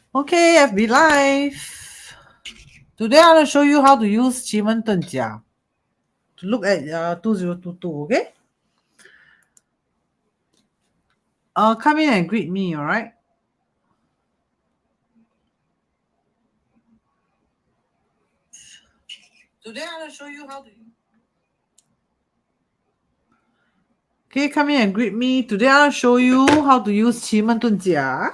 Okay, FB Live. Today I will show you how to use Men Dun Jia to look at 2022, okay? Come in and greet me, alright? Today I will show you how to use. Okay, come in and greet me. Today I'll show you how to use Men Dun Jia.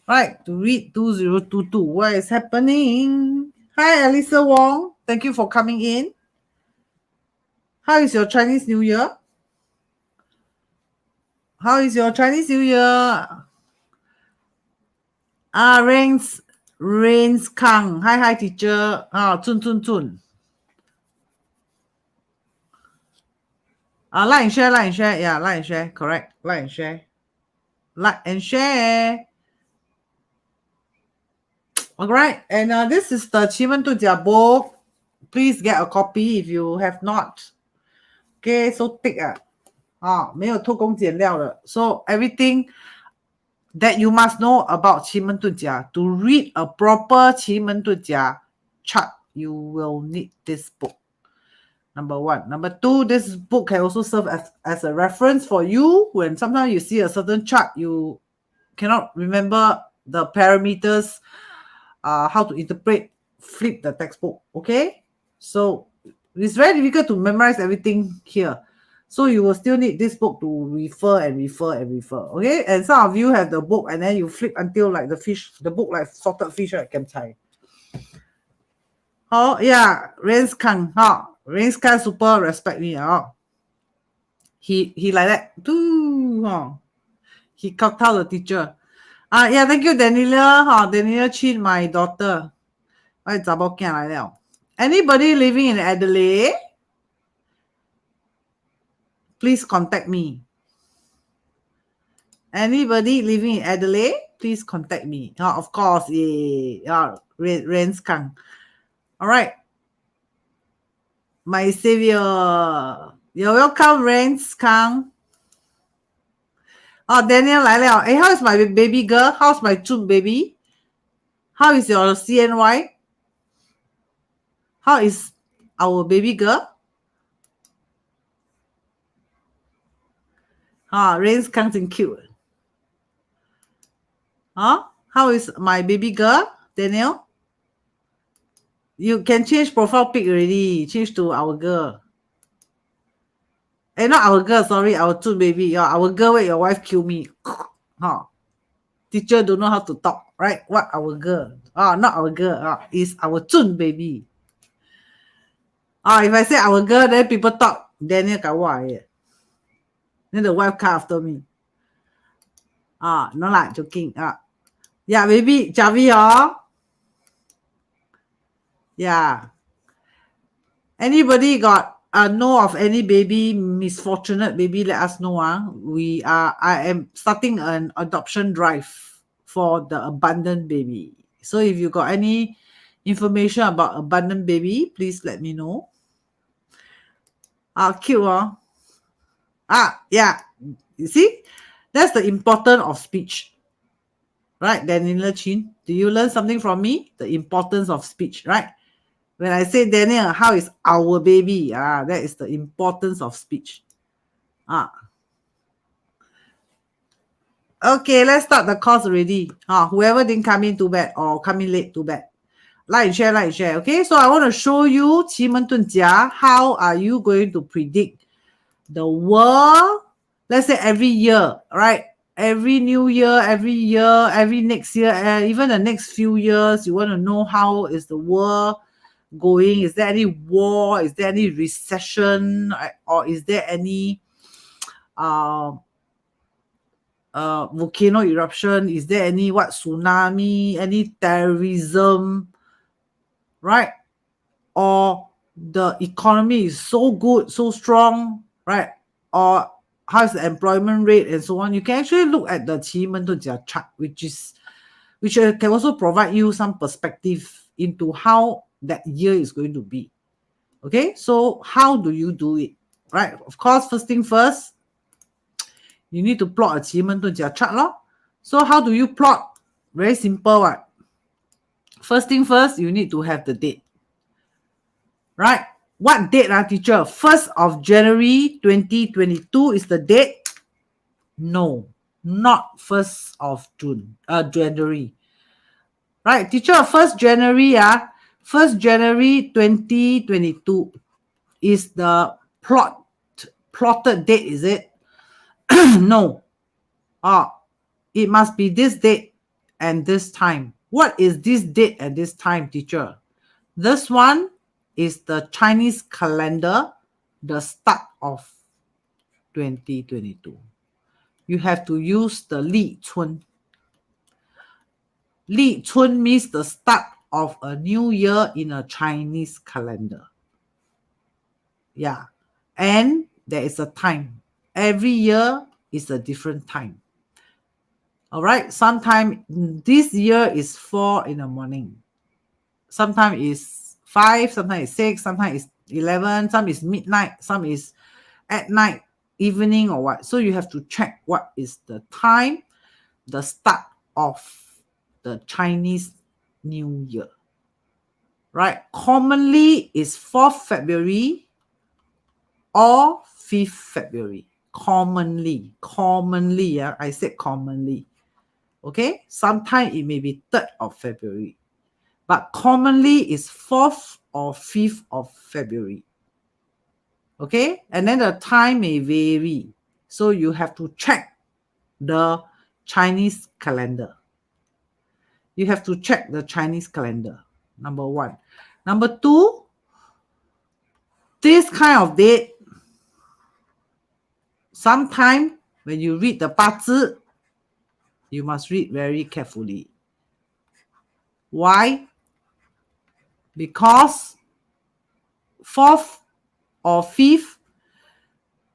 Right, to read 2022. What is happening? Hi, Elisa Wong. Thank you for coming in. How is your Chinese New Year? How is your Chinese New Year? Rains Kang. Hi, teacher. Chun. Like and share, like and share. Yeah, like and share. Correct. Like and share. Like and share. All right. And this is the Men Dun Jia book. Please get a copy if you have not. Okay, so thick 没有偷工减料的. So everything that you must know about Men Dun Jia, to read a proper Men Dun Jia chart, you will need this book. Number one. Number two, this book can also serve as a reference for you when sometimes you see a certain chart, you cannot remember the parameters, how to interpret, flip the textbook, okay? So it's very difficult to memorize everything here. So you will still need this book to refer, okay? And some of you have the book and then you flip until like the book like salted fish, right? Oh, yeah, Rains Kang, Rains Kang super respect me, He like that, he kowtow the teacher. Yeah, thank you, Daniela, Daniela Chin, my daughter. Anybody living in Adelaide, please contact me. Anybody living in Adelaide, please contact me. Of course, Rains Kang. All right. My savior. You're welcome, Rains Kang. Daniel 来了. Hey, how is my baby girl? How's my June baby? How is your CNY? How is our baby girl? Rains Kang and cute. How is my baby girl, Daniel? You can change profile pic already. Change to our girl. Not our girl, sorry, our June baby. Our girl, wait, your wife kill me. Teacher don't know how to talk, right? What our girl? Not our girl. It's our June baby. If I say our girl, then people talk Daniel kawaii. Then the wife come after me. No lah, joking. Yeah, baby, Javi, Yeah. Anybody got know of any baby, misfortunate baby, let us know. I am starting an adoption drive for the abandoned baby. So if you got any information about abandoned baby, please let me know. Cute, yeah. You see? That's the importance of speech. Right, Daniela Chin? Do you learn something from me? The importance of speech, right? When I say, Daniel, how is our baby? That is the importance of speech. Okay, let's start the course already. Whoever didn't come in, too bad, or come in late, too bad. Like and share. Okay, so I want to show you Men Dun Jia. How are you going to predict the world? Let's say every year, right? Every new year, every next year, even the next few years, you want to know how is the world going? Is there any war? Is there any recession? Or is there any volcano eruption? Is there any tsunami? Any terrorism? Right? Or the economy is so good, so strong, right? Or how's the employment rate and so on? You can actually look at the Men Dun Jia chart, which can also provide you some perspective into how that year is going to be. Okay, so how do you do it? Right, of course, first thing first, you need to plot a Men Dun Jia chart. So how do you plot? Very simple. First thing first, you need to have the date. Right? What date, teacher? 1st of January 2022 is the date? No, not 1st of January. Right, teacher, 1st January, 1st January 2022 is the plotted date, is it? No. It must be this date and this time. What is this date and this time, teacher? This one is the Chinese calendar, the start of 2022. You have to use the Li Chun. Li Chun means the start of a new year in a Chinese calendar. Yeah. And there is a time. Every year is a different time. All right. Sometimes this year is 4 in the morning. Sometimes it's 5, sometimes it's 6, sometimes it's 11, some is midnight, some is at night, evening or what. So you have to check what is the time, the start of the Chinese New Year. Right? Commonly is 4th February or 5th February. Commonly, I said commonly. Okay? Sometimes it may be 3rd of February. But commonly is 4th or 5th of February. Okay? And then the time may vary. So you have to check the Chinese calendar. You have to check the Chinese calendar. Number 1. Number 2, this kind of date, sometimes when you read the BaZi, you must read very carefully. Why? Because 4th or 5th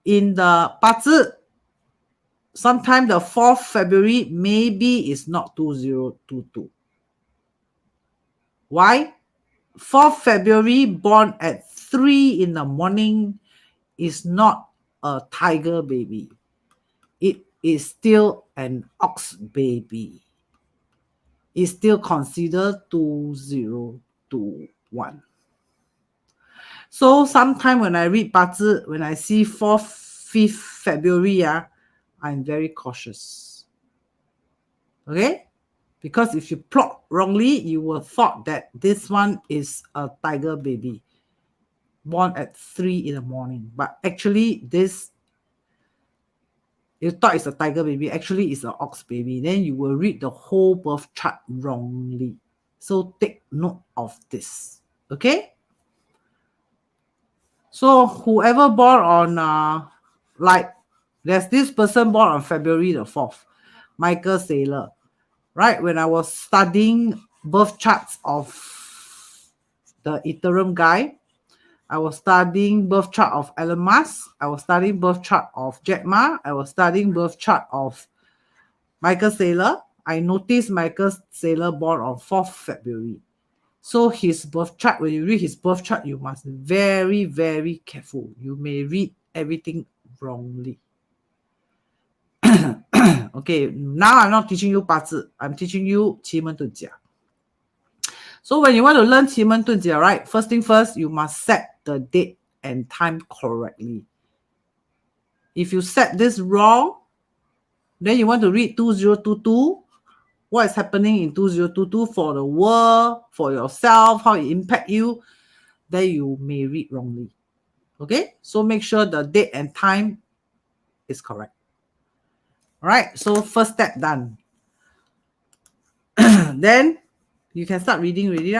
in the BaZi, sometimes the 4th February maybe is not 2022. Why? 4th February born at 3 in the morning is not a tiger baby. It is still an ox baby. It's still considered 2021. So sometimes when I read BaZi, when I see 4th, 5th February, I'm very cautious. Okay? Because if you plot wrongly, you will thought that this one is a tiger baby born at 3 in the morning. But actually, this, you thought it's a tiger baby, actually it's an ox baby. Then you will read the whole birth chart wrongly. So take note of this. Okay? So whoever born on, like, there's this person born on February the 4th, Michael Saylor. Right, when I was studying birth charts of the Ethereum guy, I was studying birth chart of Elon Musk, I was studying birth chart of Jack Ma, I was studying birth chart of Michael Saylor. I noticed Michael Saylor born on 4th February. So his birth chart, when you read his birth chart, you must be very, very careful. You may read everything wrongly. Okay, now I'm not teaching you BaZi. I'm teaching you Qi Men Dun Jia. So when you want to learn Qi Men Dun Jia, right? First thing first, you must set the date and time correctly. If you set this wrong, then you want to read 2022, what is happening in 2022 for the world, for yourself, how it impact you, then you may read wrongly. Okay? So make sure the date and time is correct. All right, so first step done. Then you can start reading already.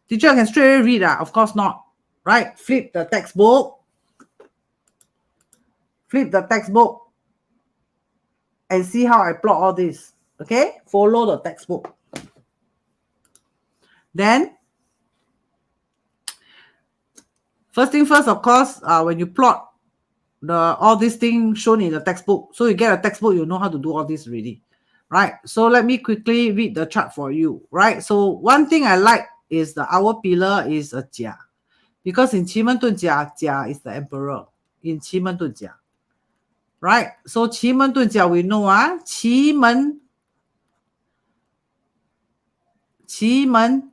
Teacher can straight away read. Of course not. Right? Flip the textbook. Flip the textbook. And see how I plot all this. Okay? Follow the textbook. Then, first thing first, of course, when you plot all these things shown in the textbook, so you get a textbook, you know how to do all this already. Right? So let me quickly read the chart for you. Right? So one thing I like is the our pillar is a Jia. Because in Qi Men Dun Jia, Jia is the emperor. In Qi Men Dun Jia. Right? So Qi Men Dun Jia, we know, Qi Qi Men,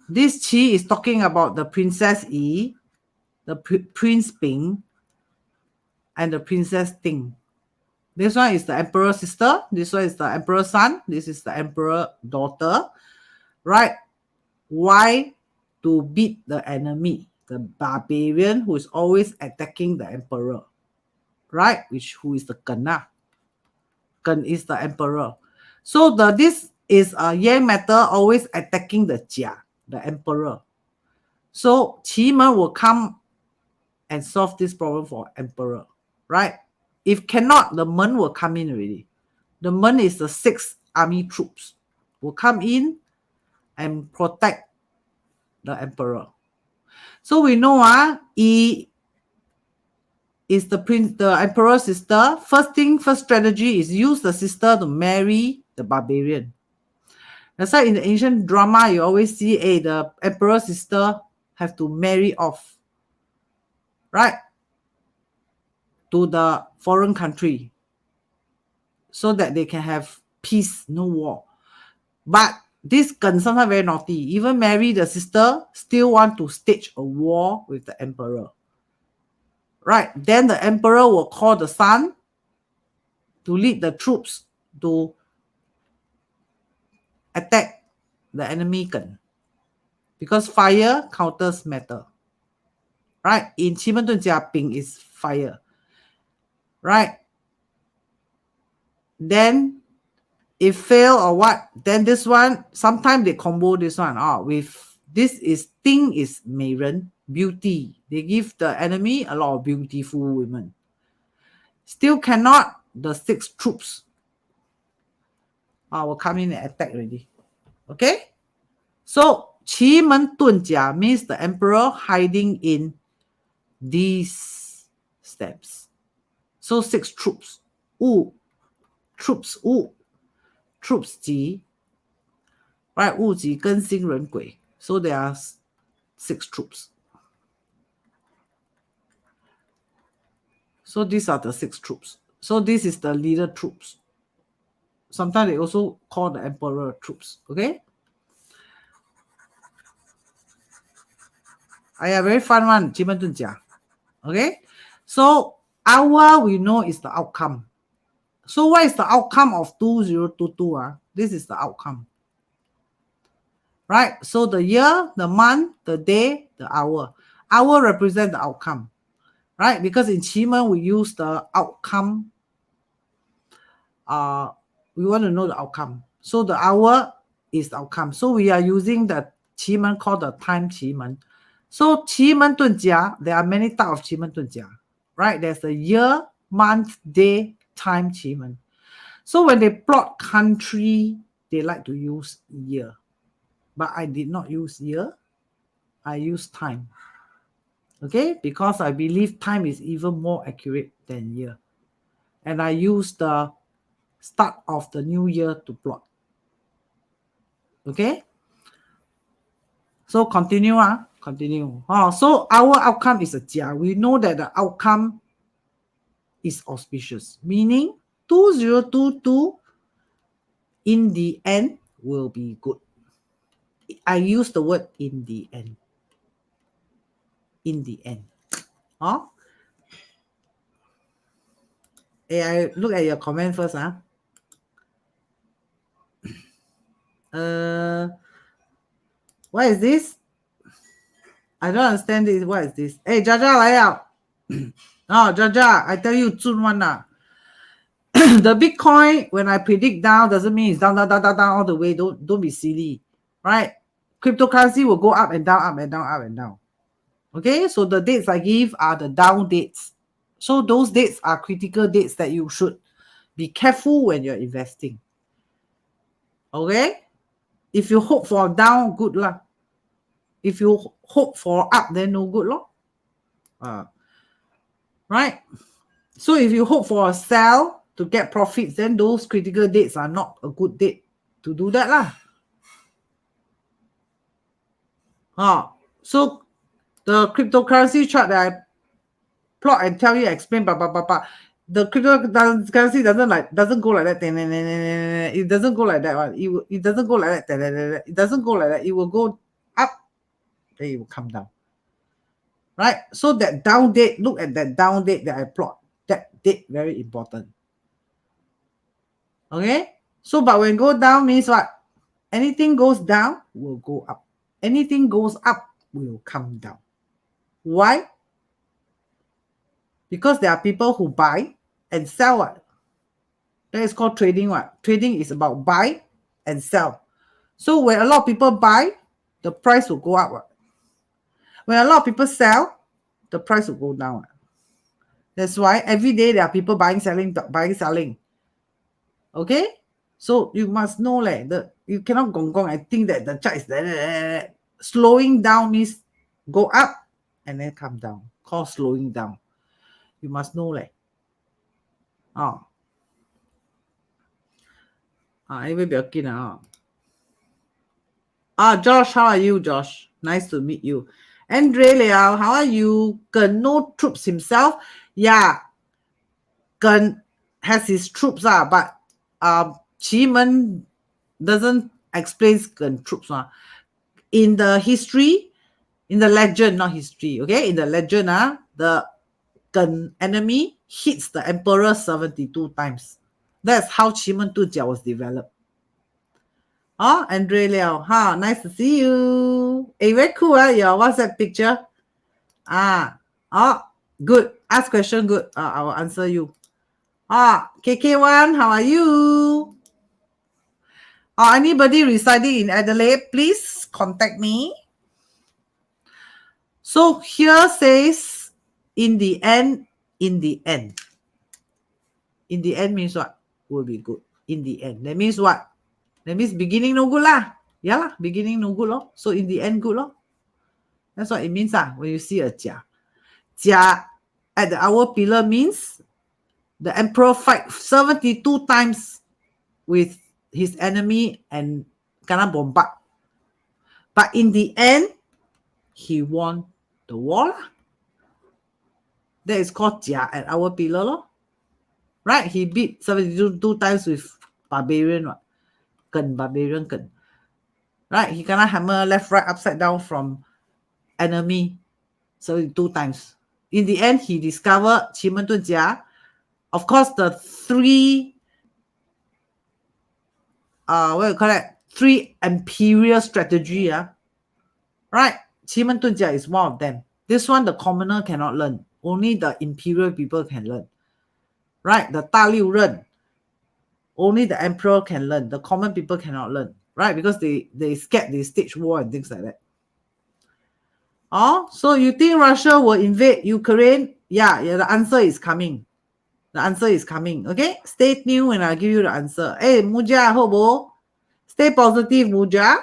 this Qi is talking about the Princess Yi, the Prince Peng, and the Princess Ting. This one is the Emperor sister. This one is the Emperor son. This is the Emperor daughter. Right? Why? To beat the enemy, the barbarian who is always attacking the Emperor. Right? Who is the Ken. Ken is the Emperor. So this is a yang matter always attacking the Jia, the Emperor. So Qi Men will come and solve this problem for Emperor. Right? If cannot, the Men will come in already. The Men is the 6 army troops will come in and protect the Emperor. So we know Yi is the Emperor's sister. First strategy is use the sister to marry the barbarian. That's why in the ancient drama, you always see the Emperor's sister have to marry off. Right? To the foreign country so that they can have peace, no war. But this Ken sometimes very naughty. Even marry the sister, still want to stage a war with the emperor. Right? Then the emperor will call the son to lead the troops to attack the enemy Ken. Because fire counters matter. Right? In Qi Men Dun Jia, Ping is fire. Right? Then if fail or what, then this one, sometimes they combo this one with this is Ting is 美人 beauty. They give the enemy a lot of beautiful women. Still cannot, the 6 troops will come in and attack already. Okay? So Qi Men Dun Jia means the emperor hiding in these steps. So 6 troops. Troops 级 right 物级跟新人鬼 so there are 6 troops. So these are the 6 troops. So this is the leader troops. Sometimes they also call the emperor troops. Okay? Very fun one. Qi Men Dun Jia. Okay? So our we know is the outcome. So what is the outcome of 2022? This is the outcome. Right? So the year, the month, the day, the hour. Hour represent the outcome. Right? Because in Qi Men, we use the outcome. We want to know the outcome. So the hour is the outcome. So we are using the Qi Men called the time Qi Men. So Qi Men Dun Jia, there are many types of Qi Men Dun Jia. Right? There's the year, month, day, time Qi Men. So when they plot country, they like to use year. But I did not use year. I use time. Okay? Because I believe time is even more accurate than year. And I use the start of the new year to plot. Okay? So continue. Continue. So our outcome is a Jia. We know that the outcome is auspicious. Meaning 2022 in the end will be good. I use the word in the end. In the end. I look at your comment first. What is this? I don't understand this. What is this? Hey, Jaja 来了. Jaja, I tell you, 准 one. The Bitcoin, when I predict down, doesn't mean it's down all the way. Don't be silly. Right? Cryptocurrency will go up and down, up and down, up and down. Okay? So the dates I give are the down dates. So those dates are critical dates that you should be careful when you're investing. Okay? If you hope for down, good lah. If you hope for up, then no good lor. Right? So if you hope for a sell to get profits, then those critical dates are not a good date to do that lah. So the cryptocurrency chart that I plot and tell you, explain, the cryptocurrency doesn't go like that. It doesn't go like that one. It doesn't go like that. It doesn't go like that. It will go up, then it will come down. Right? So that down date, look at that down date that I plot. That date very important. Okay? So but when go down means what? Anything goes down will go up. Anything goes up will come down. Why? Because there are people who buy and sell what? That is called trading what? Trading is about buy and sell. So when a lot of people buy, the price will go up. What? When a lot of people sell, the price will go down. What? That's why every day there are people buying, selling, buying, selling. Okay? So you must know you cannot gong gong. I think that the chart is slowing down means go up and then come down. Called slowing down. You must know Oh. Josh, how are you, Josh? Nice to meet you. Andre Liao, how are you? Gen no troops himself. Yeah. Gen has his troops, but Qi doesn't explain Gen troops. In the history, in the legend, not history, okay? In the legend, the Gen enemy hits the emperor 72 times. That's how Qi Dun Jia was developed. Andre Liao. Nice to see you. Very cool, your WhatsApp picture. Good. Ask question, good. I will answer you. KK1, how are you? Anybody residing in Adelaide, please contact me. So here says, in the end. In the end means what? Will be good. In the end. That means what? That means beginning no good lah. Yeah lah, beginning no good lor. So in the end good lor. That's what it means when you see a Jia. Jia at the hour pillar means the emperor fight 72 times with his enemy and kena bombard. But in the end, he won the war. That is called Jia at our pillar lor. Right? He beat 72 times with barbarian. Barbarian. Right? He kena hammer left, right, upside down from enemy 72 times. In the end, he discovered Qi Dun Jia. Of course, the three what do you call that? 3 imperial strategy. Right? Qi Dun Jia is one of them. This one, the commoner cannot learn. Only the imperial people can learn. Right? The Da Liu Ren. Only the emperor can learn. The common people cannot learn. Right? Because they scared they stage war and things like that. So you think Russia will invade Ukraine? Yeah, the answer is coming. The answer is coming. Okay? Stay tuned when I give you the answer. Hey, Muja, hobo. Stay positive, Muja.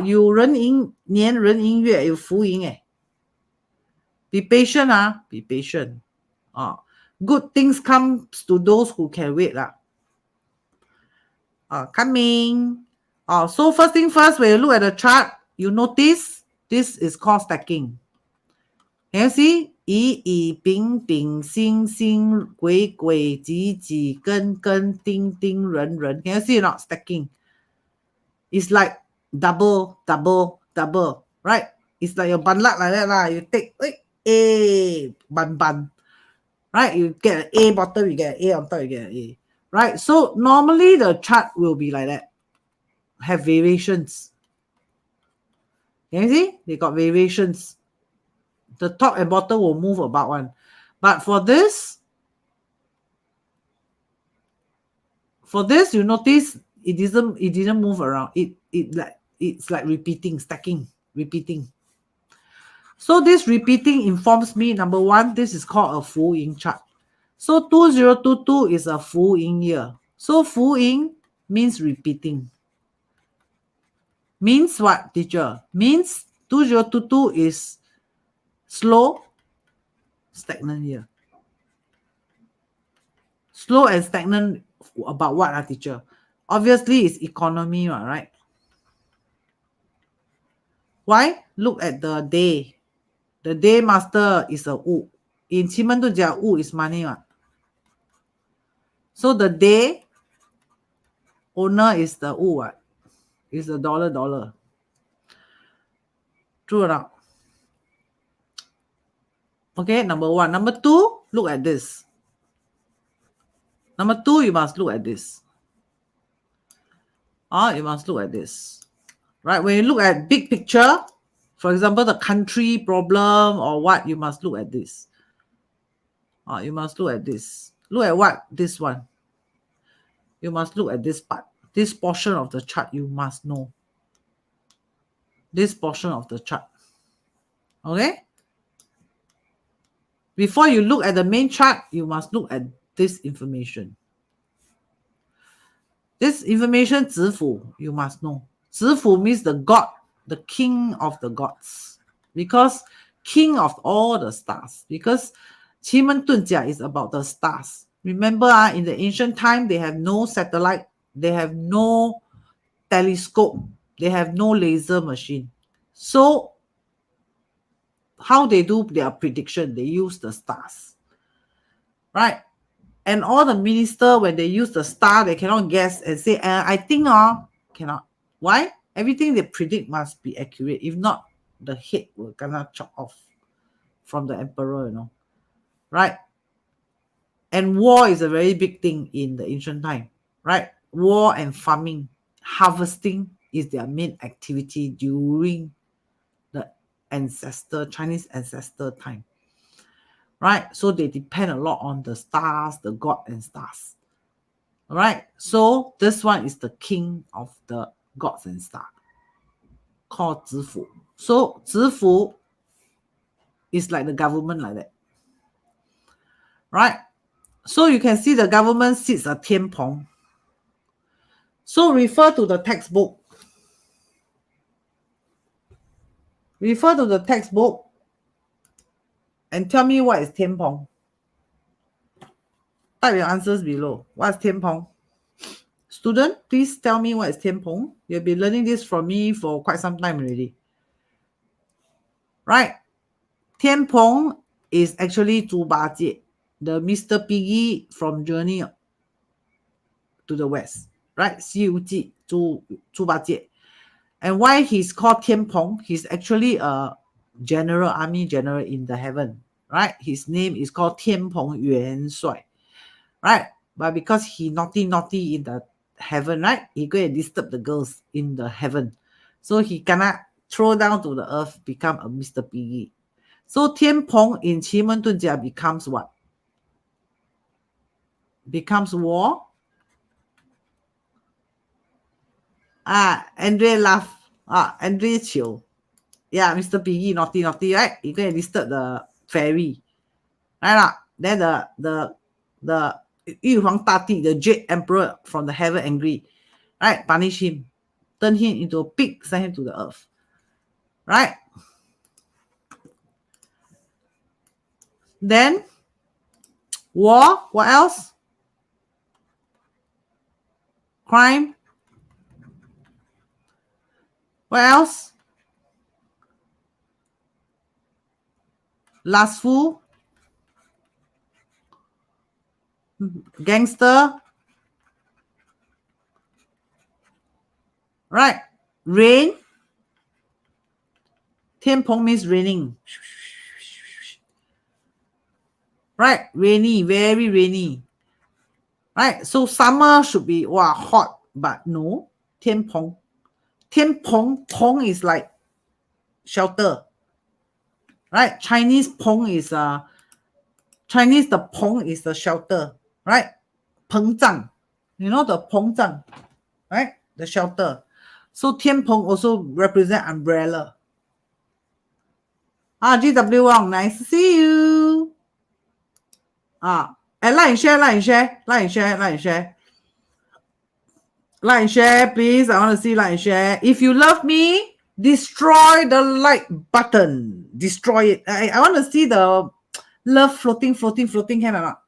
有人赢年人赢月有福赢Be patient be patient. Good things comes to those who can wait Coming. So first thing first, when you look at the chart, you notice this is called stacking. Can you see? 乙丙丙辛辛癸癸己己庚庚丁丁壬壬 Can you see or not? Stacking. It's like double, right? It's like your banlat like that lah. You take A, ban. Right? You get an A bottom, you get an A on top, you get an A. Right? So normally the chart will be like that. Have variations. Can you see? They got variations. The top and bottom will move about one. But for this, you notice it didn't move around. It's like repeating, stacking, repeating. So this repeating informs me, number one, this is called a Fu Ying chart. So 2022 is a Fu Ying year. So Fu Ying means repeating. Means what, teacher? Means 2022 is slow, stagnant year. Slow and stagnant about what, teacher? Obviously, it's economy, right? Why? Look at the day. The day master is a Wu. In Qi Dun Jia, Wu is money. So the day owner is the what? Is the dollar. True or not? Okay, number one. Number two, look at this. Number two, you must look at this. You must look at this. Right? When you look at big picture, for example, the country problem or what, you must look at this. You must look at this. Look at what? This one. You must look at this part. This portion of the chart, you must know. This portion of the chart. Okay? Before you look at the main chart, you must look at this information. This information, 子府, you must know. 子府 means the god, the king of the gods. Because king of all the stars. Because Qi Men Dun Jia is about the stars. Remember, in the ancient time, they have no satellite, they have no telescope, they have no laser machine. So, how they do their prediction? They use the stars. Right? And all the minister, when they use the star, they cannot guess and say, I think, cannot. Why? Everything they predict must be accurate. If not, the head will gonna chop off from the emperor, Right? And war is a very big thing in the ancient time. Right? War and farming, harvesting is their main activity during the Chinese ancestor time. Right? So they depend a lot on the stars, the god and stars. All right? So this one is the king of the gods and stars, called Zifu. So Zifu is like the government like that. Right? So you can see the government sits at Tian Peng. So refer to the textbook. Refer to the textbook and tell me what is Tian Peng. Type your answers below. What is Tian Peng? Student, please tell me what is Tian Peng. You've been learning this from me for quite some time already. Right? Tian Peng is actually Zhu BaZi, the Mr. Piggy from Journey to the West. Right? 西游记, Zhu BaZi. And why he's called Tian Peng? He's actually a general, army general in the heaven. Right? His name is called Tian Peng Yuan Shui. Right? But because he naughty in the heaven, right? He go and disturb the girls in the heaven. So he cannot throw down to the earth, become a Mr. Piggy. So Tian Peng in Qi Men Dun Jia becomes what? Becomes war. Andre laugh. Andre chill. Yeah, Mr. Piggy, naughty, right? He go and disturb the fairy. Right? Then the Yu Huang Dati, the Jade Emperor from the heaven, angry. Right? Punish him. Turn him into a pig, send him to the earth. Right? Then, war. What else? Crime. What else? Lustful. Gangster. Right? Rain. Tian Peng means raining. Right? Rainy, very rainy. Right? So summer should be hot, but no. Tian Peng. Tian Peng, Peng is like shelter. Right? Chinese Peng is Chinese the Peng is the shelter. Right? Peng Zhang. You know the Peng Zhang. Right? The shelter. So Tian Peng also represent umbrella. GW Wong, nice to see you. And like and share, like and share, like and share, like and share. Like and share, please. I want to see like and share. If you love me, destroy the like button. Destroy it. I want to see the love floating, can or not?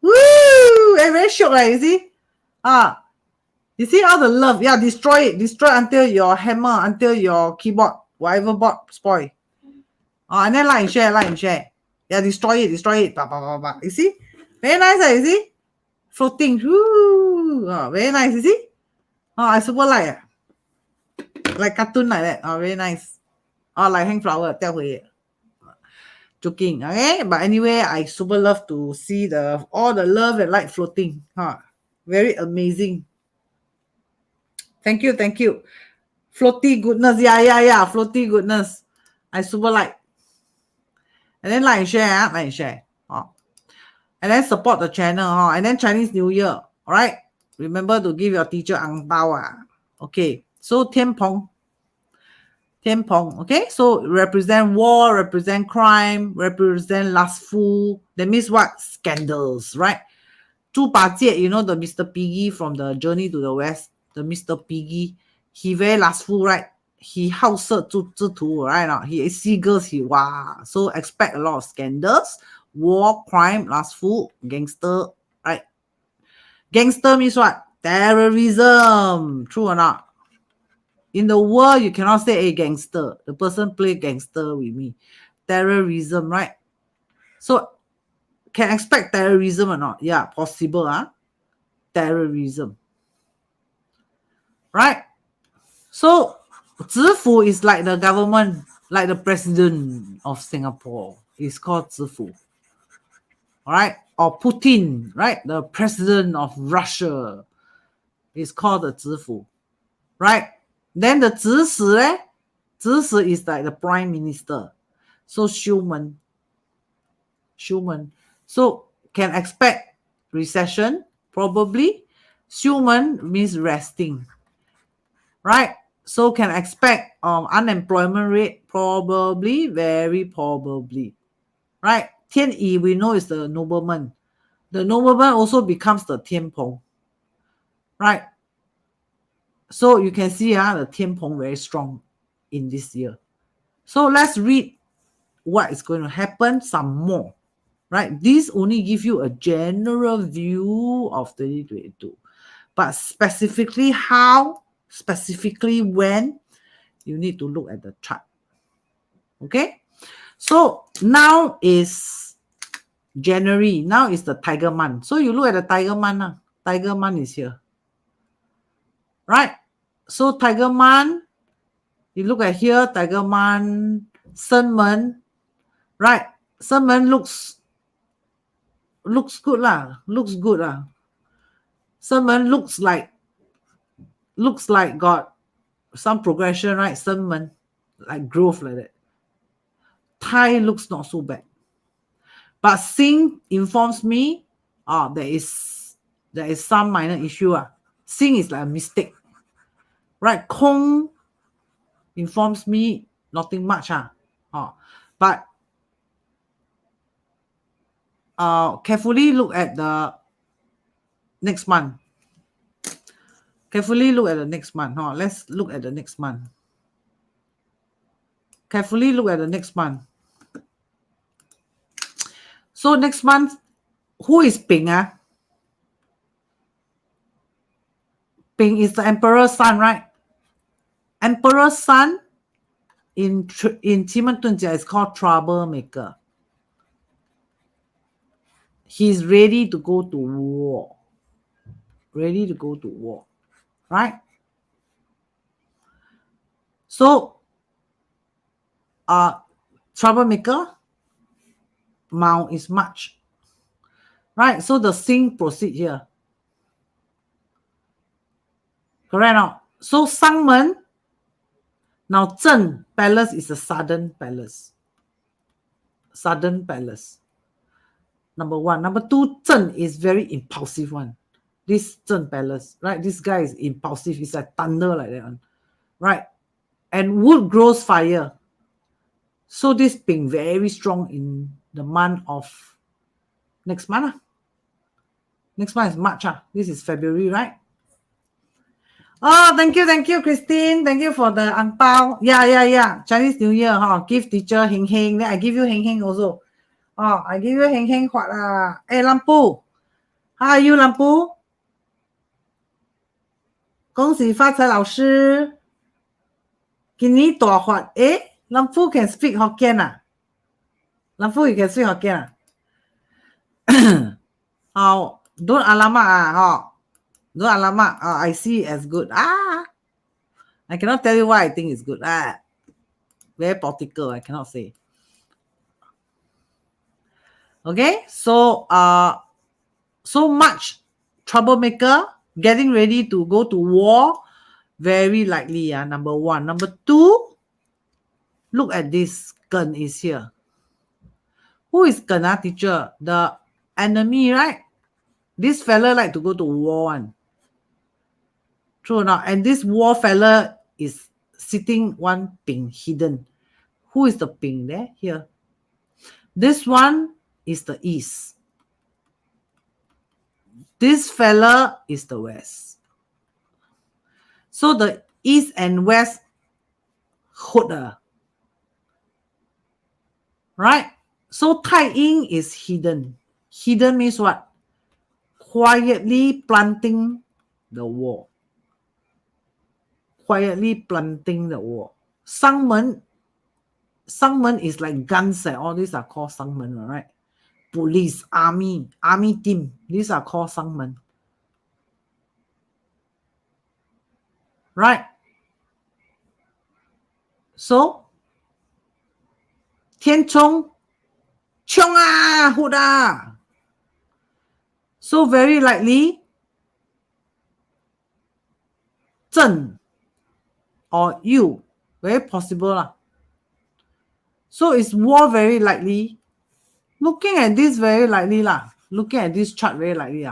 Woo! I'm very shocked, right? You see? You see all the love? Yeah, destroy it. Destroy until your hammer, until your keyboard, whatever board spoil. And then like and share, like and share. Yeah, destroy it. Bah, bah, bah, bah. You see? Very nice, you see? floating. Woo! Very nice, you see? I super like it. Like cartoon like that. Very nice. Like hang flower, 掉回 joking, okay? But anyway, I super love to see all the love and light floating. Very amazing. Thank you, thank you. Floaty goodness, yeah, floaty goodness. I super like. And then like and share, like and share. And then support the channel, and then Chinese New Year, all right? Remember to give your teacher ang bao. Okay, so Tian Peng, okay? So represent war, represent crime, represent lustful. That means what? Scandals, right? 猪八戒, you know the Mr. Piggy from the Journey to the West, the Mr. Piggy, he very lustful, right? He 好色之徒, right? He see girls, wow. So expect a lot of scandals, war, crime, lustful, gangster, right? Gangster means what? Terrorism. True or not? In the world, you cannot say a gangster. The person play gangster with me. Terrorism, right? So can expect terrorism or not? Yeah, possible, terrorism. Right? So, 知府 is like the government, like the president of Singapore. It's called 知府. Alright? Or Putin, right? The president of Russia is called the 知府. Right? Then the 指使 is like the prime minister. So, 修门. So, can expect recession, probably. 修门 means resting. Right? So can expect unemployment rate, probably, very probably. Right? Tian Yi, we know is the nobleman. The nobleman also becomes the Tian Peng. Right? So you can see the Tian Peng very strong in this year. So let's read what is going to happen some more. Right? These only give you a general view of 2022. But specifically how, specifically when, you need to look at the chart. Okay? So now is January. Now is the tiger month. So you look at the tiger month. Tiger month is here. Right? So tiger month, you look at here, tiger month, Sun month. Right? Sun month looks good lah. Looks good lah. Sun month looks like got some progression, right? Sun month, like growth like that. Thai looks not so bad. But Sing informs me there is some minor issue. Sing is like a mistake. Right? Kong informs me nothing much. But carefully look at the next month. Carefully look at the next month. Let's look at the next month. Carefully look at the next month. So next month, who is Peng? Peng is the emperor's son, right? Emperor's son in Men Dun Jia is called troublemaker. He's ready to go to war. Ready to go to war. Right? So, troublemaker, Mao is much. Right? So the Sing proceed here. Correct now? So Sangmen, now Zhen palace is a sudden palace. Sudden palace. Number one. Number two, Zhen is very impulsive one. This Zhen palace, right? This guy is impulsive. It's like thunder like that one. Right? And wood grows fire. So this being very strong in the month of next month. Next month is March. This is February, right? Oh, thank you, Christine. Thank you for the ang pao. Yeah. Chinese New Year, give teacher heng heng. Then I give you heng heng also. I give you heng heng what Hey, Lampu. How are you, Lampu? 恭喜发财老师。今年大发。Lampu can speak Hokkien Lampu, you can speak Hokkien Don't alamak Don't alamak. I see it as good. I cannot tell you why I think it's good. Very political. I cannot say. Okay, so so much troublemaker, getting ready to go to war, very likely. Number one. Number two, look at this. Gun is here. Who is gun, teacher? The enemy, right? This fella like to go to war one. True or not? And this war fella is sitting one Ping hidden. Who is the Ping there? Here. This one is the east. This fella is the west. So the east and west hood. Right? So Tai Ying is hidden. Hidden means what? Quietly planting the wall. Quietly planting the wall. Sangmen is like guns. All these are called sangmen, right? Police, army team. These are called sangmen. Right? So, Tian Chong, Chong Huda. So very likely, Zhen or you, very possible. So is war very likely? Looking at this very likely. Looking at this chart very likely.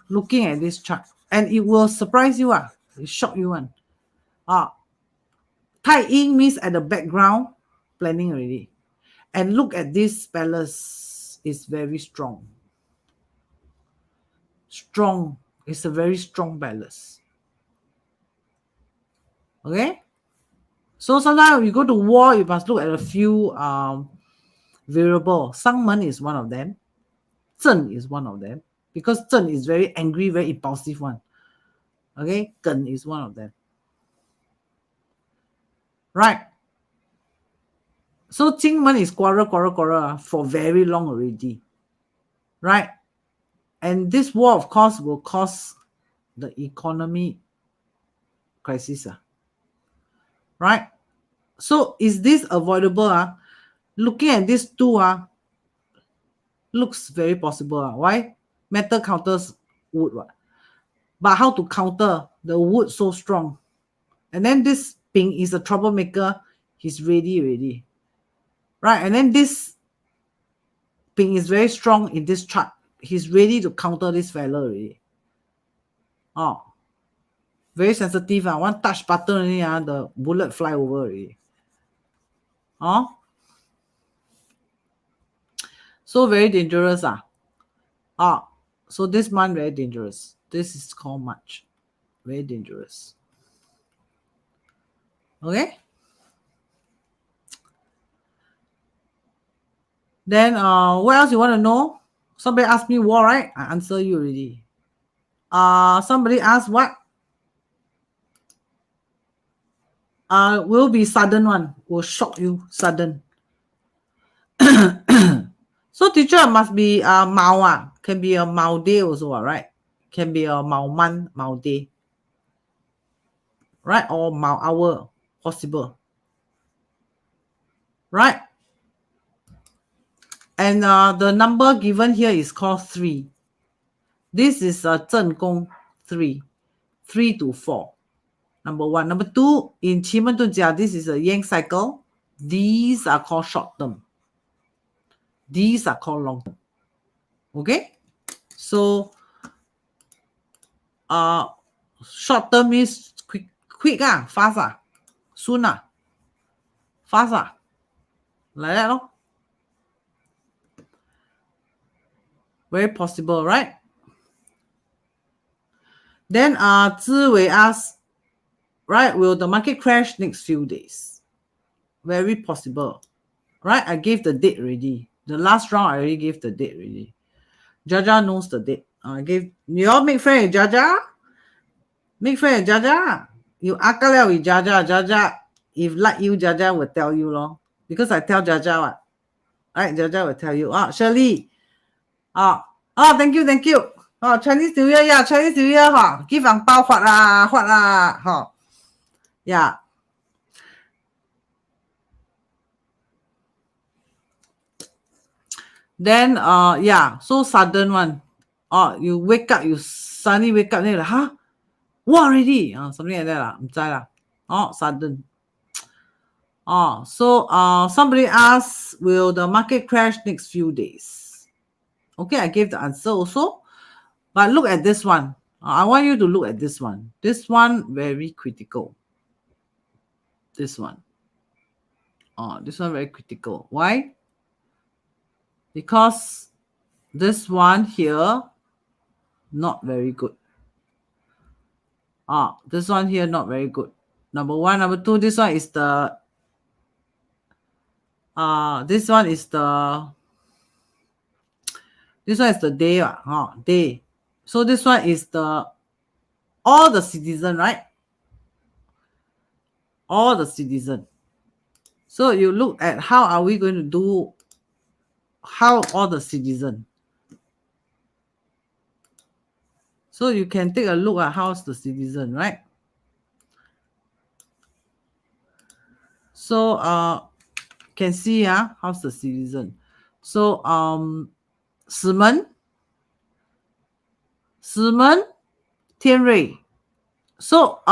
Looking at this chart. And it will surprise you. It shock you. Tai Ying means at the background, planning already. And look at this palace. It's very strong. Strong. It's a very strong palace. Okay? So sometimes you go to war, you must look at a few variables. Sangmen is one of them. Zhen is one of them. Because Zhen is very angry, very impulsive one. Okay? Gen is one of them. Right? So Jingmen is quarrel for very long already. Right? And this war, of course, will cause the economy crisis. Right? So is this avoidable? Looking at these two, looks very possible. Why? Metal counters wood. But how to counter the wood so strong? And then this Ping is a troublemaker. He's ready. Right? And then this Ping is very strong in this chart. He's ready to counter this fellow already. Very sensitive. One touch button only, the bullet fly over already. So very dangerous. So this month very dangerous. This is called March. Very dangerous. Okay? Then what else you want to know? Somebody asked me war, right? I answer you already. Somebody asked what? Will be sudden one. Will shock you sudden. So teacher must be Mao. Can be a Mao day also, right? Can be a Mao month, Mao day. Right? Or Mao hour. Possible. Right? And the number given here is called 3. This is Zhen Gong 3. 3 to 4. Number 1. Number 2, in Qi Men Dun Jia, this is a yang cycle. These are called short term. These are called long term. Okay? So, short term means quick, fast, soon, fast, like that, very possible, right? Then, Ziwei asks, right, will the market crash next few days? Very possible, right? I gave the date already. The last round, I already gave the date already. Jaja knows the date. I gave, you all make friend with Jaja? Make friend with Jaja? You akal with Jaja. Jaja, if like you, Jaja will tell you, because I tell Jaja what? Right, Jaja will tell you. Shirley, Oh, thank you, thank you. Oh, Chinese New Year, yeah, Chinese New Year, give ang bao what lah, yeah. Then, yeah, so sudden one. Oh, you wake up, you suddenly wake up, then you're like, huh? What already? Something like that lah. Oh, sudden. Oh, so somebody asked, will the market crash next few days? Okay, I gave the answer also. But look at this one. I want you to look at this one. This one very critical. This one. This one very critical. Why? Because this one here, not very good. This one here, not very good. Number one. Number two, this one is the this one is the day, day. So this one is the all the citizen, right? All the citizen. So you look at how are we going to do, how all the citizen. So you can take a look at how's the citizen, right? So can see how's the citizen. So 死门 天瑞. So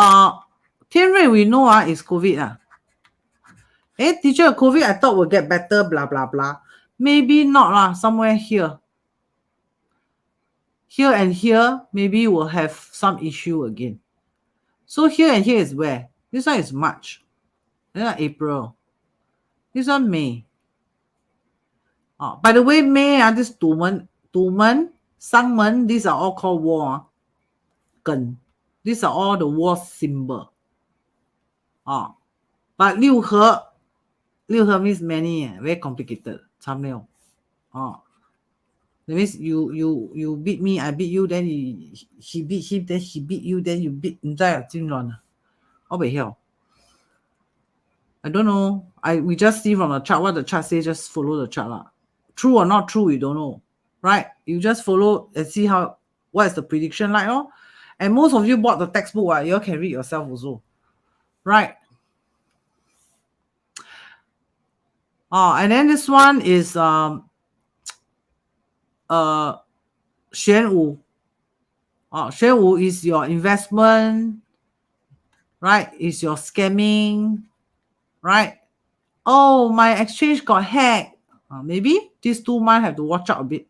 天瑞 we know is COVID. Teacher, COVID I thought will get better, blah blah blah. Maybe not lah, somewhere here. Here and here, maybe we'll have some issue again. So here and here is where? This one is March. Then April. This one May. By the way, May, this 堵门, Sangmen, these are all called war. These are all the war symbol. But 六合 means many, very complicated. 参六. That means you beat me, I beat you, then he beat him, then he beat you, then you beat. 你知道真乱啊？我不晓。I don't know. We just see from the chart what the chart says. Just follow the chart lah. True or not true, we don't know, right? You just follow and see what is the prediction like, And most of you bought the textbook, you all can read yourself also, right? And then this one is 玄武. 玄武 is your investment, right? Is your scamming, right? Oh, my exchange got hacked. Maybe these 2 months have to watch out a bit.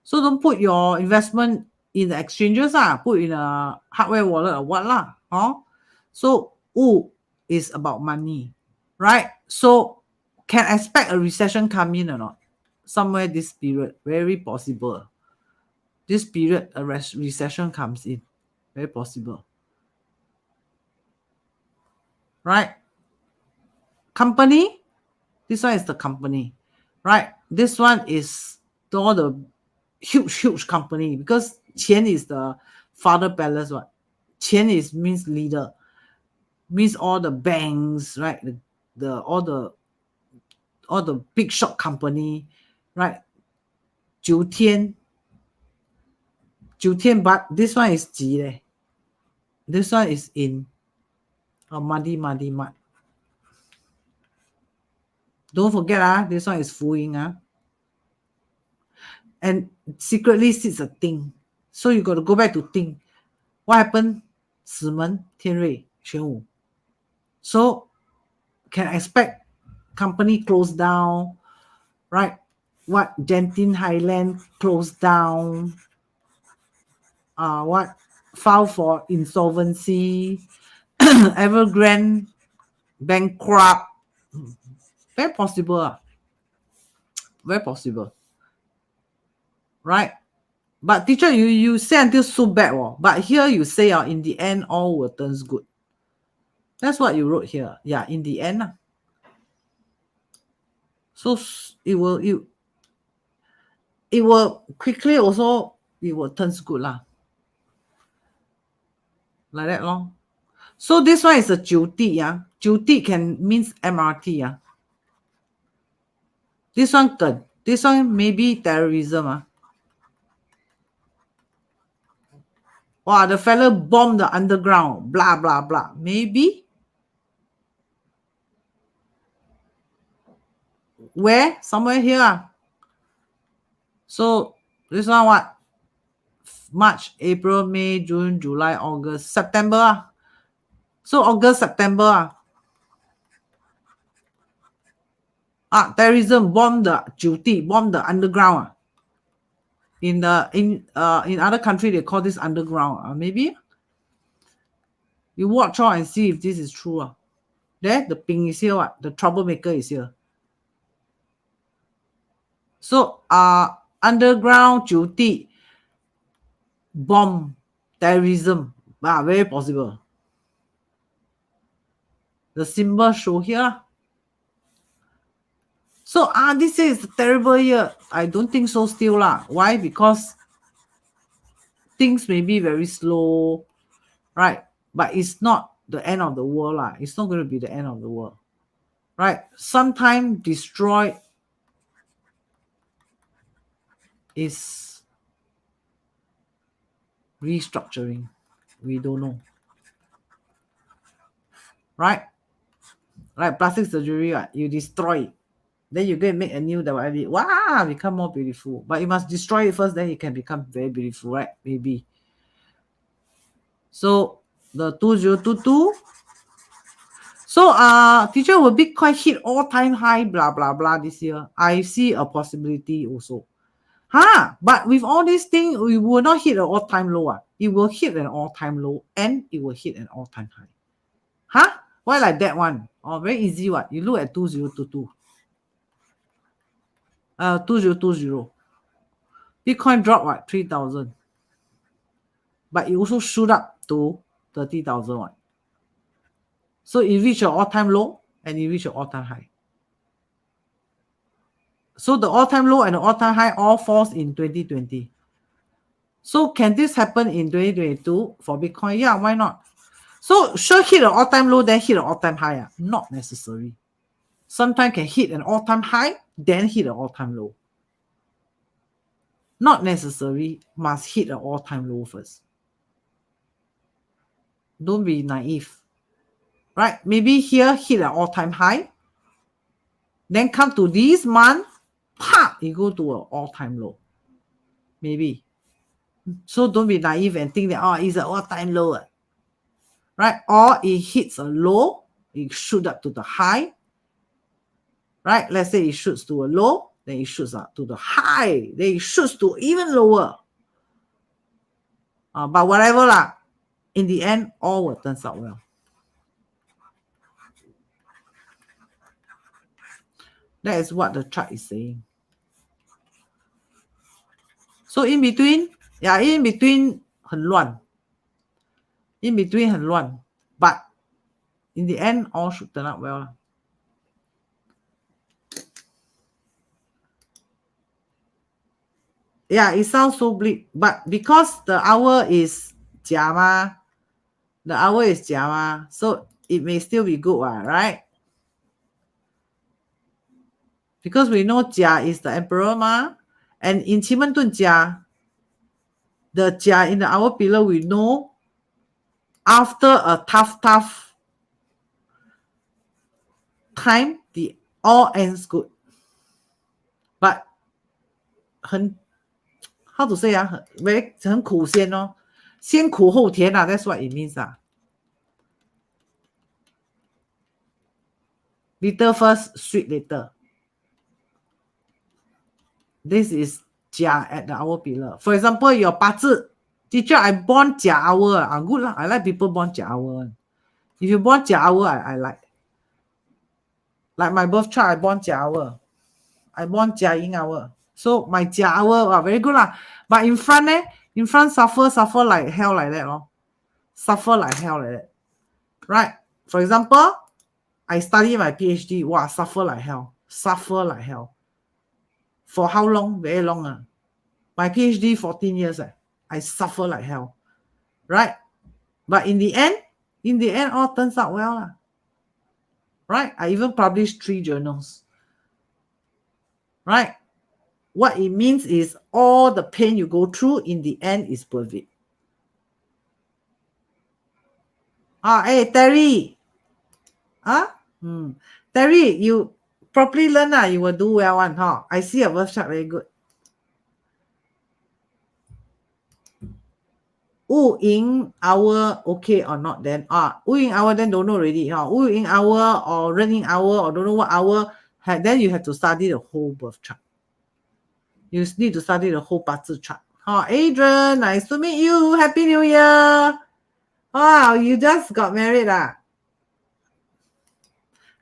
So don't put your investment in the exchanges, put in a hardware wallet or what lah. So Wu is about money, right? So can expect a recession come in or not? Somewhere this period, very possible. This period, a recession comes in. Very possible. Right? Company. This one is the company. Right? This one is all the huge company. Because Tian is the father palace. What? Tian means leader. Means all the banks, right? All the big shot company. Right? 九天, but this one is 吉 leh. This one is in muddy. Don't forget, this one is Fuing. And secretly sits a Ting. So you got to go back to Ting. What happened? 死门天瑞玄武. So can expect company close down, right? What Genting Highland closed down. What file for insolvency. Evergrande bankrupt. Very possible. Very possible. Right? But teacher, you say until so bad. But here you say in the end, all will turn good. That's what you wrote here. Yeah, in the end. So it will quickly also, it will turn good lah. Like that long. So this one is a 九地. 九地 can means MRT. This one good. This one maybe terrorism. Wow, the fella bombed the underground, blah, blah, blah. Maybe. Where? Somewhere here. So, this one what? March, April, May, June, July, August, September. So, August, September. Terrorism, bomb the 九地, bomb the underground. In other country, they call this underground. Maybe. You watch out and see if this is true. There, the Peng is here. What? The troublemaker is here. So, underground 九地 bomb terrorism. Very possible. The symbol show here. So, this year is a terrible year. I don't think so still lah. Why? Because things may be very slow, right? But it's not the end of the world lah. It's not going to be the end of the world, right? Sometimes destroy is restructuring. We don't know, right? Like plastic surgery, right? You destroy it. Then you go and make a new that will wow, become more beautiful. But you must destroy it first, then it can become very beautiful, right? Maybe. So the 2022. So teacher will Bitcoin hit all-time high, blah blah blah this year. I see a possibility also. But with all these things, we will not hit an all-time low. It will hit an all-time low and it will hit an all-time high. Why like that one? Very easy what? You look at 2022. 2020. Bitcoin dropped what? 3,000. But it also shoot up to 30,000. So it reached an all-time low and it reached an all-time high. So the all-time low and the all-time high all falls in 2020. So can this happen in 2022 for Bitcoin? Yeah, why not? So sure hit an all-time low, then hit an all-time high. Not necessary. Sometimes can hit an all-time high, then hit an all-time low. Not necessary, must hit an all-time low first. Don't be naive. Right? Maybe here hit an all-time high. Then come to this month, it go to an all-time low. Maybe. So don't be naive and think that, it's an all-time low. Right? Or it hits a low, it shoots up to the high. Right? Let's say it shoots to a low, then it shoots up to the high, then it shoots to even lower. But whatever lah, in the end, all will turn out well. That is what the chart is saying. So in between 很乱. In between 很乱. But in the end, all should turn out well. Yeah, it sounds so bleak. But because the hour is 假嘛, the hour is 假嘛, so it may still be good, right? Because we know Jia is the emperor ma, and in Men Dun Jia, the Jia in the hour pillar, we know after a tough time, the all ends good. But how to say 很苦先哦，先苦后甜啊 that's what it means Bitter first, sweet later. This is Jia at the hour pillar. For example, your 八字, teacher, I born Jia hour. Good lah. I like people born Jia hour. If you born Jia hour, I like. Like my birth chart, I born Jia hour. I born Jia Ying hour. So my Jia hour, very good lah. But in front, suffer like hell like that. Suffer like hell like that. Right? For example, I study my PhD. Wow, suffer like hell. Suffer like hell. For how long? Very long. My PhD, 14 years. I suffer like hell. Right? But in the end, all turns out well. Right? I even published 3 journals. Right? What it means is all the pain you go through, in the end, is worth it. Hey, Terry. Terry, you properly learn, you will do well one, I see your birth chart very good. Wu Ying hour okay or not then? Wu Ying hour then don't know already. Wu Ying hour or Ren Ying hour or don't know what hour, then you have to study the whole birth chart. You need to study the whole Bazi chart. Adrian, nice to meet you. Happy New Year. Wow, you just got married.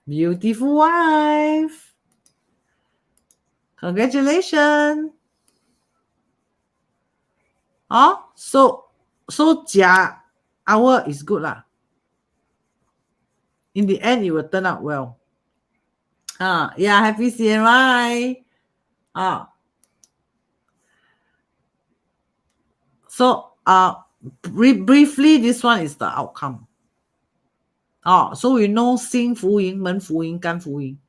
Beautiful wife. Congratulations. So Jia hour is good lah. In the end, it will turn out well. Yeah, happy CNY. So briefly, this one is the outcome. So we know Xing Fu Ying, Men Fu Ying, Gan Fu Ying.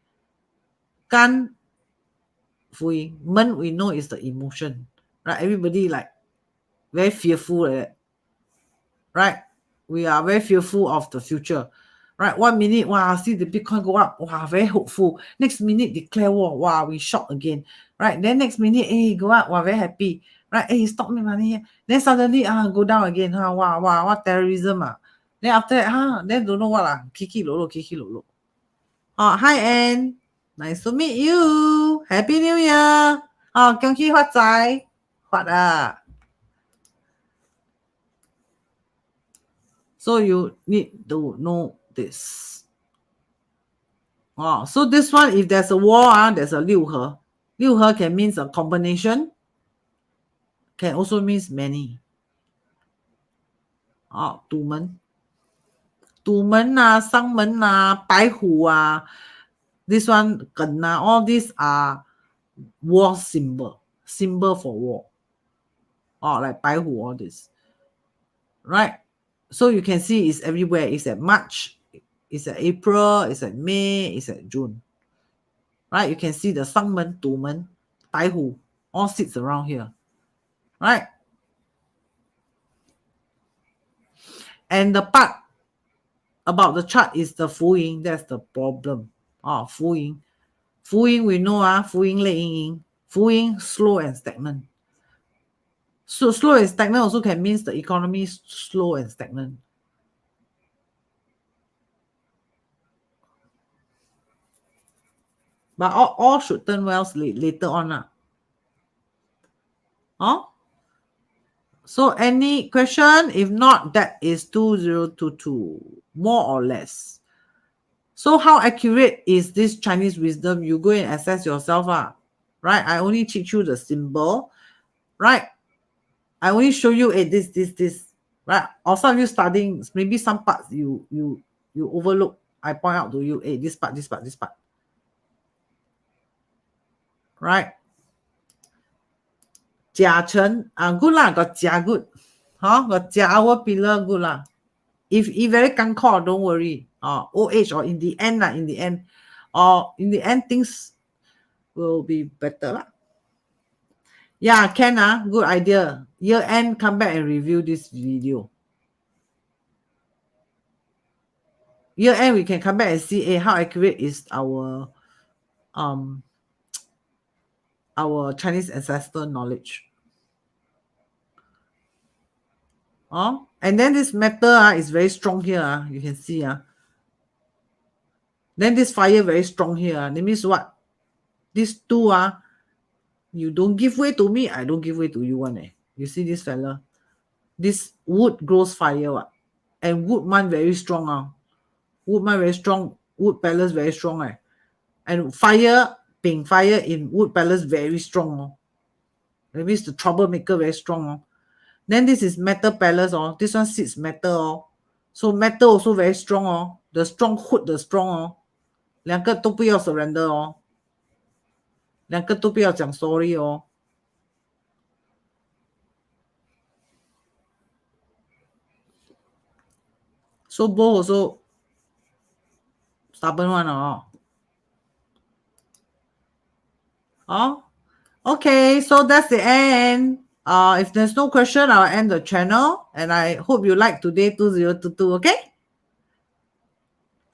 Gan Fu Ying, Men we know is the emotion, right? Everybody like very fearful, right? We are very fearful of the future, right? 1 minute, wow, see the Bitcoin go up, wow, very hopeful. Next minute, declare war, wow, we shocked again, right? Then next minute, go up, wow, very happy, right? Stop me money. Then suddenly, go down again, wow, what terrorism, Then after that, then don't know what, kiki lolo. Hi, Anne. Nice to meet you. Happy New Year.恭喜發財. What So you need to know this. So this one, if there's a war, there's a 六合. 六合 can means a combination. Can also means many. 堵門. 堵門傷門白虎this one 艮all these are war symbol for war. Like 白虎, all this. Right? So you can see it's everywhere. It's at March, it's at April, it's at May, it's at June. Right? You can see the 傷門, 堵門, 白虎, all sits around here. Right? And the part about the chart is the Fu Ying. That's the problem. Fu Ying. Fu Ying, we know, Fu Ying, Lei Ying Ying. Fu Ying, slow and stagnant. So slow and stagnant also can mean the economy is slow and stagnant. But all should turn well later on. So any question? If not, that is 2022, more or less. So how accurate is this Chinese wisdom? You go and assess yourself, right? I only teach you the symbol, right? I only show you this, right? Or some of you studying, maybe some parts you overlook. I point out to you, this part. Right? Jia Chen, good lah, got Jia good. Got Jia our pillar good lah. If very kankor, don't worry. Old age or in the end, things will be better lah. Yeah, can good idea. Year end, come back and review this video. Year end, we can come back and see how accurate is our Chinese ancestor knowledge. And then this metal is very strong here. You can see. Then this fire very strong here. That means what? These two you don't give way to me, I don't give way to you one. You see this fella? This wood grows fire. And wood man very strong. Wood man very strong. Wood palace very strong. And fire, Peng fire in wood palace very strong. That means the troublemaker very strong. Then this is metal palace. This one sits metal. So metal also very strong. The strong hood, the strong. 两个都不要 surrender 两个都不要讲 sorry So both also stubborn one Okay, so that's the end. If there's no question, I'll end the channel. And I hope you like today 2022, okay?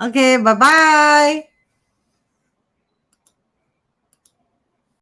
OK，拜拜。